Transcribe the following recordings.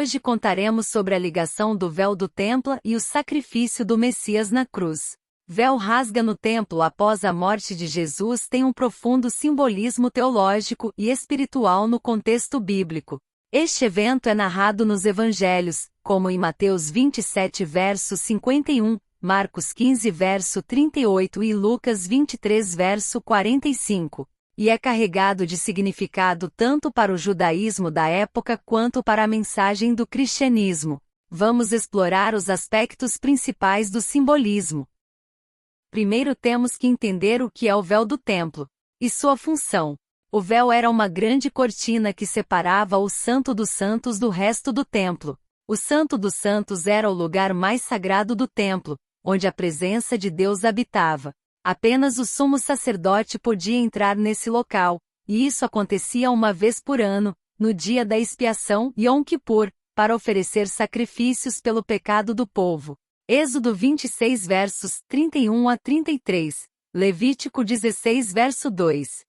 Hoje contaremos sobre a ligação do véu do templo e o sacrifício do Messias na cruz. Véu rasga no templo após a morte de Jesus tem um profundo simbolismo teológico e espiritual no contexto bíblico. Este evento é narrado nos evangelhos, como em Mateus 27 verso 51, Marcos 15 verso 38 e Lucas 23 verso 45. E é carregado de significado tanto para o judaísmo da época quanto para a mensagem do cristianismo. Vamos explorar os aspectos principais do simbolismo. Primeiro temos que entender o que é o véu do templo e sua função. O véu era uma grande cortina que separava o Santo dos Santos do resto do templo. O Santo dos Santos era o lugar mais sagrado do templo, onde a presença de Deus habitava. Apenas o sumo sacerdote podia entrar nesse local, e isso acontecia uma vez por ano, no dia da expiação Yom Kippur, para oferecer sacrifícios pelo pecado do povo. Êxodo 26 versos 31 a 33, Levítico 16 verso 2.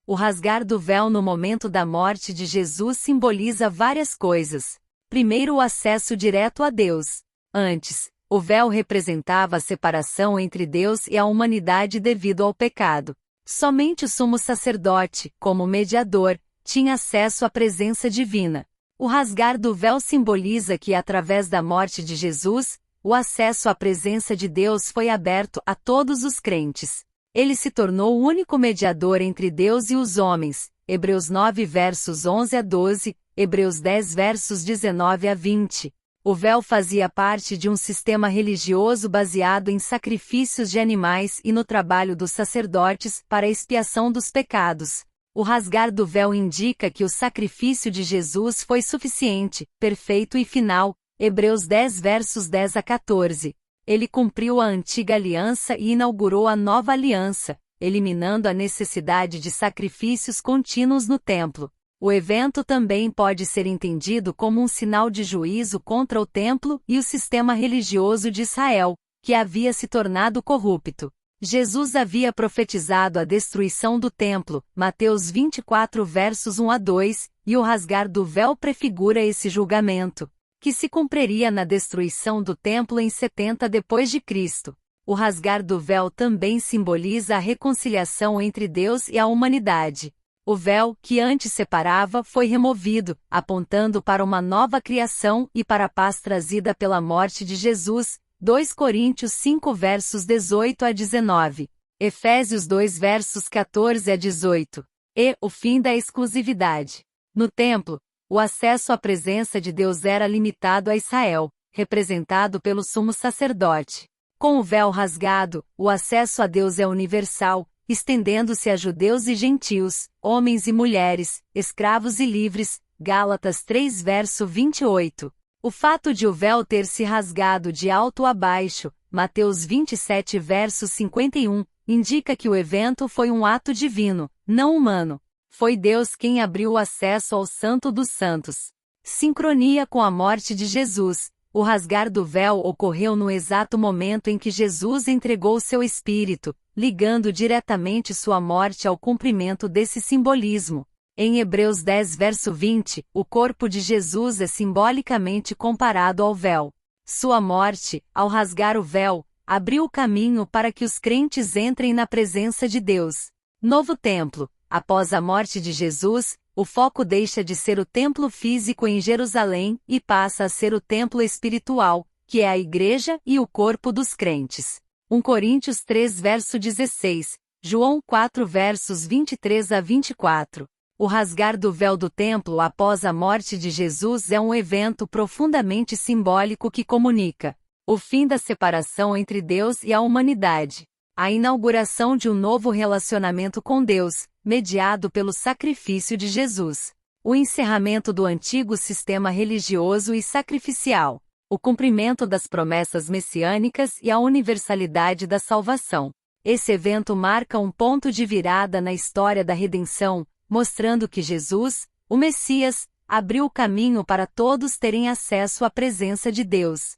O rasgar do véu no momento da morte de Jesus simboliza várias coisas. Primeiro, o acesso direto a Deus. Antes, o véu representava a separação entre Deus e a humanidade devido ao pecado. Somente o sumo sacerdote, como mediador, tinha acesso à presença divina. O rasgar do véu simboliza que, através da morte de Jesus, o acesso à presença de Deus foi aberto a todos os crentes. Ele se tornou o único mediador entre Deus e os homens. Hebreus 9 versos 11 a 12, Hebreus 10 versos 19 a 20. O véu fazia parte de um sistema religioso baseado em sacrifícios de animais e no trabalho dos sacerdotes para a expiação dos pecados. O rasgar do véu indica que o sacrifício de Jesus foi suficiente, perfeito e final. Hebreus 10 versos 10 a 14. Ele cumpriu a antiga aliança e inaugurou a nova aliança, eliminando a necessidade de sacrifícios contínuos no templo. O evento também pode ser entendido como um sinal de juízo contra o templo e o sistema religioso de Israel, que havia se tornado corrupto. Jesus havia profetizado a destruição do templo, Mateus 24 versos 1 a 2, e o rasgar do véu prefigura esse julgamento, que se cumpriria na destruição do templo em 70 depois de Cristo. O rasgar do véu também simboliza a reconciliação entre Deus e a humanidade. O véu, que antes separava, foi removido, apontando para uma nova criação e para a paz trazida pela morte de Jesus. 2 Coríntios 5 versos 18 a 19. Efésios 2 versos 14 a 18. E o fim da exclusividade. No templo, o acesso à presença de Deus era limitado a Israel, representado pelo sumo sacerdote. Com o véu rasgado, o acesso a Deus é universal, estendendo-se a judeus e gentios, homens e mulheres, escravos e livres. Gálatas 3 verso 28. O fato de o véu ter se rasgado de alto a baixo, Mateus 27 verso 51, indica que o evento foi um ato divino, não humano. Foi Deus quem abriu o acesso ao Santo dos Santos. Sincronia com a morte de Jesus. O rasgar do véu ocorreu no exato momento em que Jesus entregou seu espírito, ligando diretamente sua morte ao cumprimento desse simbolismo. Em Hebreus 10 verso 20, o corpo de Jesus é simbolicamente comparado ao véu. Sua morte, ao rasgar o véu, abriu o caminho para que os crentes entrem na presença de Deus. Novo templo. Após a morte de Jesus, o foco deixa de ser o templo físico em Jerusalém e passa a ser o templo espiritual, que é a igreja e o corpo dos crentes. 1 Coríntios 3 verso 16, João 4 versos 23 a 24. O rasgar do véu do templo após a morte de Jesus é um evento profundamente simbólico que comunica o fim da separação entre Deus e a humanidade. A inauguração de um novo relacionamento com Deus, mediado pelo sacrifício de Jesus. O encerramento do antigo sistema religioso e sacrificial. O cumprimento das promessas messiânicas e a universalidade da salvação. Esse evento marca um ponto de virada na história da redenção, mostrando que Jesus, o Messias, abriu o caminho para todos terem acesso à presença de Deus.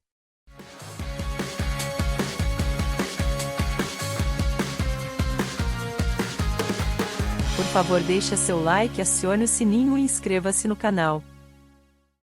Por favor, deixe seu like, acione o sininho e inscreva-se no canal.